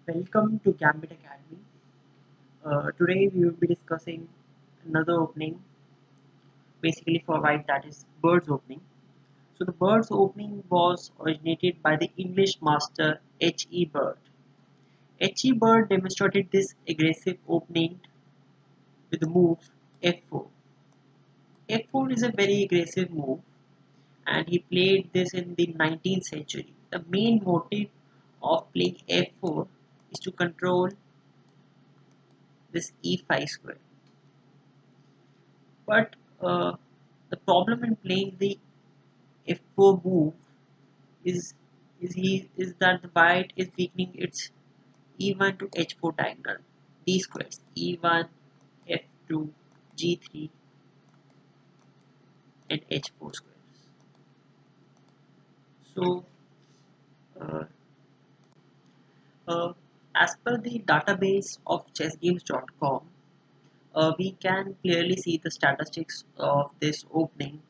Welcome to Gambit Academy. Today we will be discussing another opening, basically for white, that is bird's opening. So the bird's opening was originated by the English master H.E. Bird. H.E. Bird demonstrated this aggressive opening with the move F4. F4 is a very aggressive move, and he played this in the 19th century. The main motive of playing F4 is to control this E5 square. But the problem in playing the f4 move is is that the white is weakening its e1 to h4 diagonal, d squares e1, f2, g3, and h4 squares. So, uh, uh, as per the database of chessgames.com, we can clearly see the statistics of this opening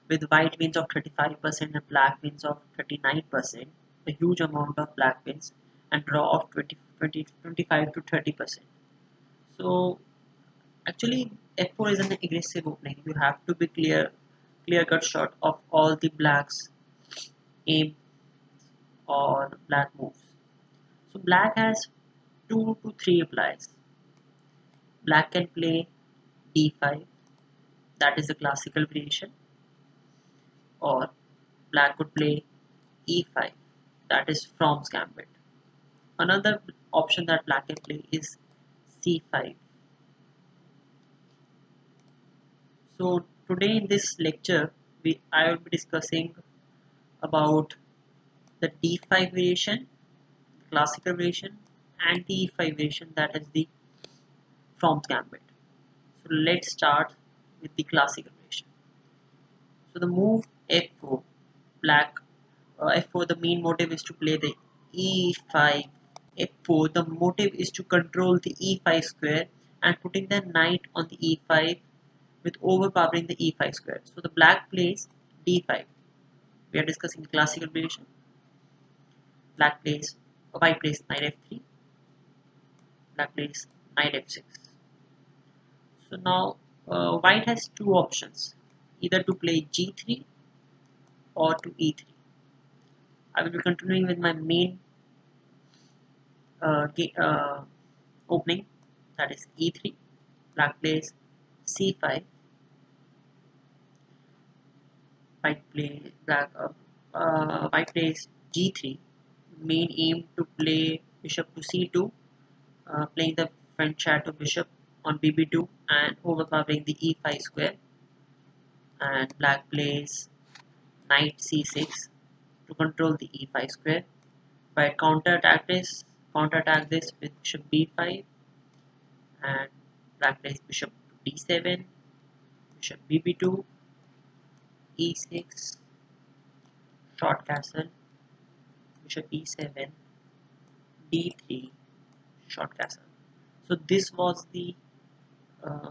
with white wins of 35% and black wins of 39%, a huge amount of black wins, and draw of 25 to 30%. So actually f4 is an aggressive opening. You have to be clear cut shot of all the blacks aim or black moves. So black has 2 to 3 replies. Black can play d5, that is the classical variation, or black could play e5, that is Fromm's gambit. Another option that black can play is c5. So today in this lecture, I will be discussing about the d5 variation, classical variation, and the e5 variation, that is the Fromm's gambit. So let's start with the classical variation. So the move f4, black f4, the main motive is to play the e5. f4, the motive is to control the e5 square and putting the knight on the e5 with overpowering the e5 square. So the black plays d5. We are discussing the classical variation. White plays knight f3. Black plays knight f6. So now white has two options, either to play g3 or to e3. I will be continuing with my main uh, uh, opening, that is e3. Black plays c5. White plays g3. Main aim to play bishop to c2, playing the front shadow bishop on bb2 and overpowering the e5 square. And black plays knight c6 to control the e5 square. White counterattack this with bishop b5, and black plays bishop to d7, bishop bb2, e6, short castle, bishop e7, d3, short castle. So this was the uh,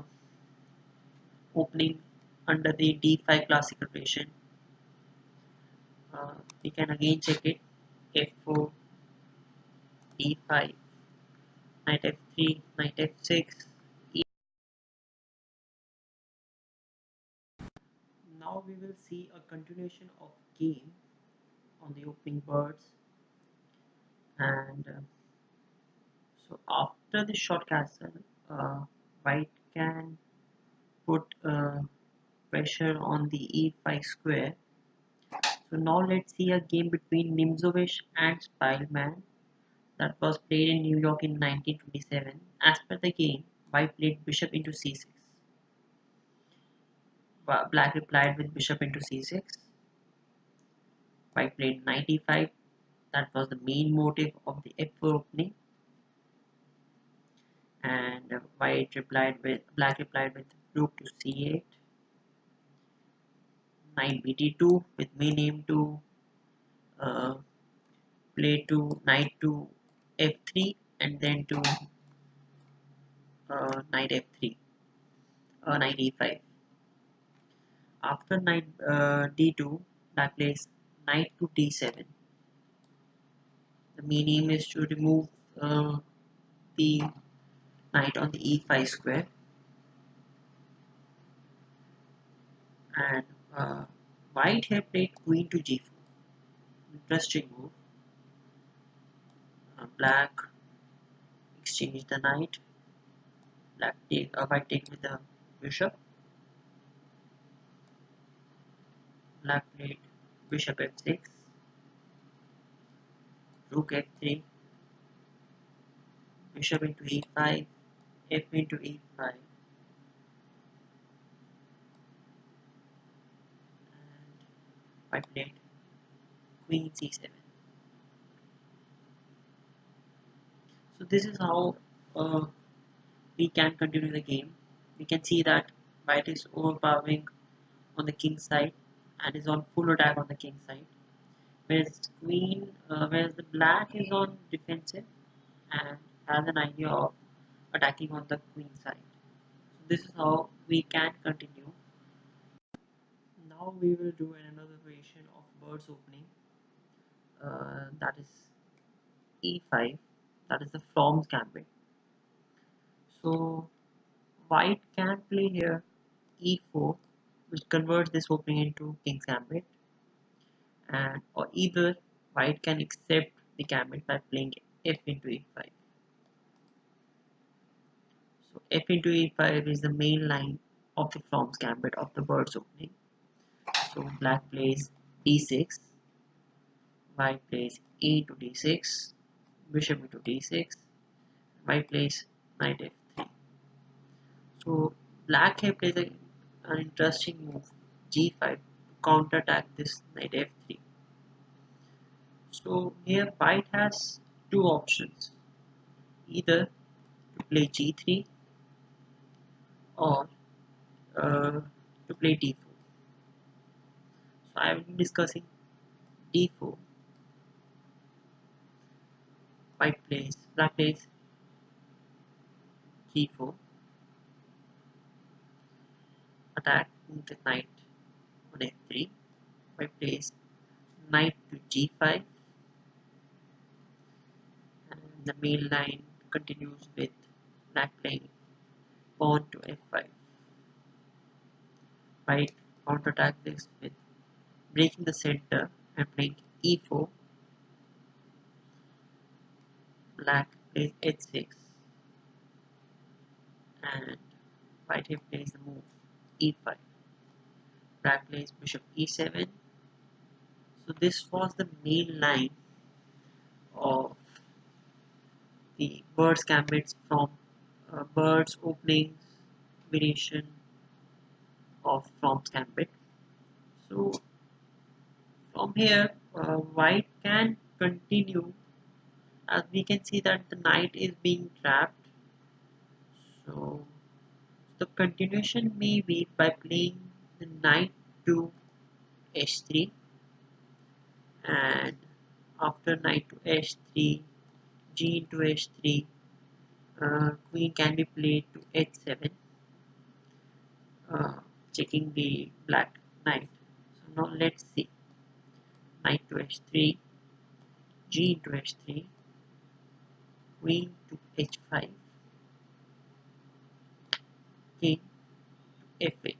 opening under the d5 classical variation. We can again check it: f4, d5, knight f3, knight f6. Now we will see a continuation of game on the opening birds, and so after the short castle, white can put pressure on the e5 square. So now let's see a game between Nimzowitsch and Spielman that was played in New York in 1927. As per the game, white played bishop into c6. Black replied with bishop into c6. White played knight e5. That was the main motive of the f4 opening. And black replied with rook to c8. Knight bt2 with main aim to uh, play to knight to f3 and then to knight f3, knight e5. After knight d2, black plays knight to d7. The main aim is to remove uh, the knight on the e5 square, and white here played queen to g4. Interesting move. Black exchanged the knight. White take with the bishop. Black played bishop f6, rook f3, bishop into e5, f into e5, and white played queen c7. So this is how we can continue the game. We can see that white is overpowering on the king side and is on full attack on the king side, whereas the black is on defensive and has an idea of attacking on the queen side. So this is how we can continue. Now we will do another variation of birds opening, that is e5, that is the From's gambit. So white can play here e4, which converts this opening into king's gambit, and or either white can accept the gambit by playing f into e5. So f into e5 is the main line of the From's gambit of the bird's opening. So black plays d6, white plays a to d6, bishop into d6, white plays knight f3. So black here plays an interesting move, g5, to counterattack this knight f3. So here white has two options, either to play g3 or to play d4. So I will be discussing d4. Black plays g4, attack the knight on f3. White plays knight to g5, and the main line continues with black playing pawn to f5. White counterattack this with breaking the center and playing e4. Black plays h6, and white here plays the move e5. Black plays bishop e7. So this was the main line of the bird's gambits from bird's openings variation of From's gambit. So from here, white can continue, as we can see that the knight is being trapped. So the continuation may be by playing the knight to h3, and after knight to h3, g into h3, queen can be played to h7, uh, checking the black knight. So now let's see, knight to h3, g into h3, queen to h5, king to f8.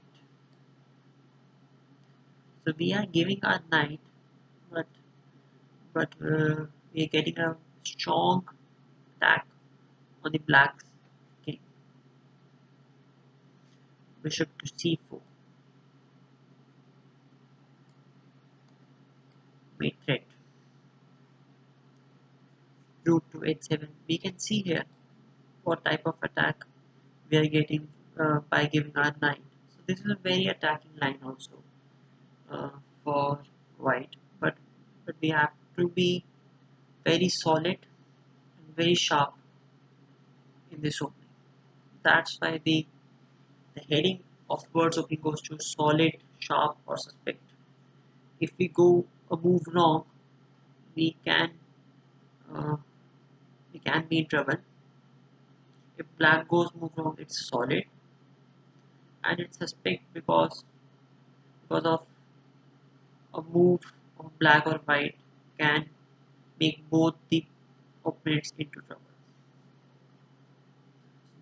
So we are giving our knight, but we are getting a strong attack on the black's king. Bishop to c4, mate threat. Rook to h7. We can see here what type of attack we are getting by giving our knight. So this is a very attacking line also uh, for white, but we have to be very solid and very sharp in this opening. That's why the heading of bird's opening goes to solid, sharp, or suspect. If we go a move wrong, we can uh, we can be in trouble. If black goes move wrong, it's solid, and it's suspect because of a move of black or white can make both the opponents into trouble.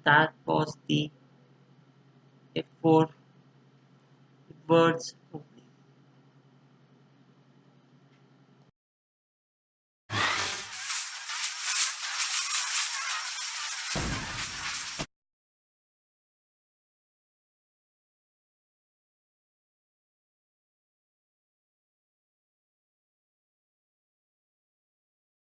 that was the f4 words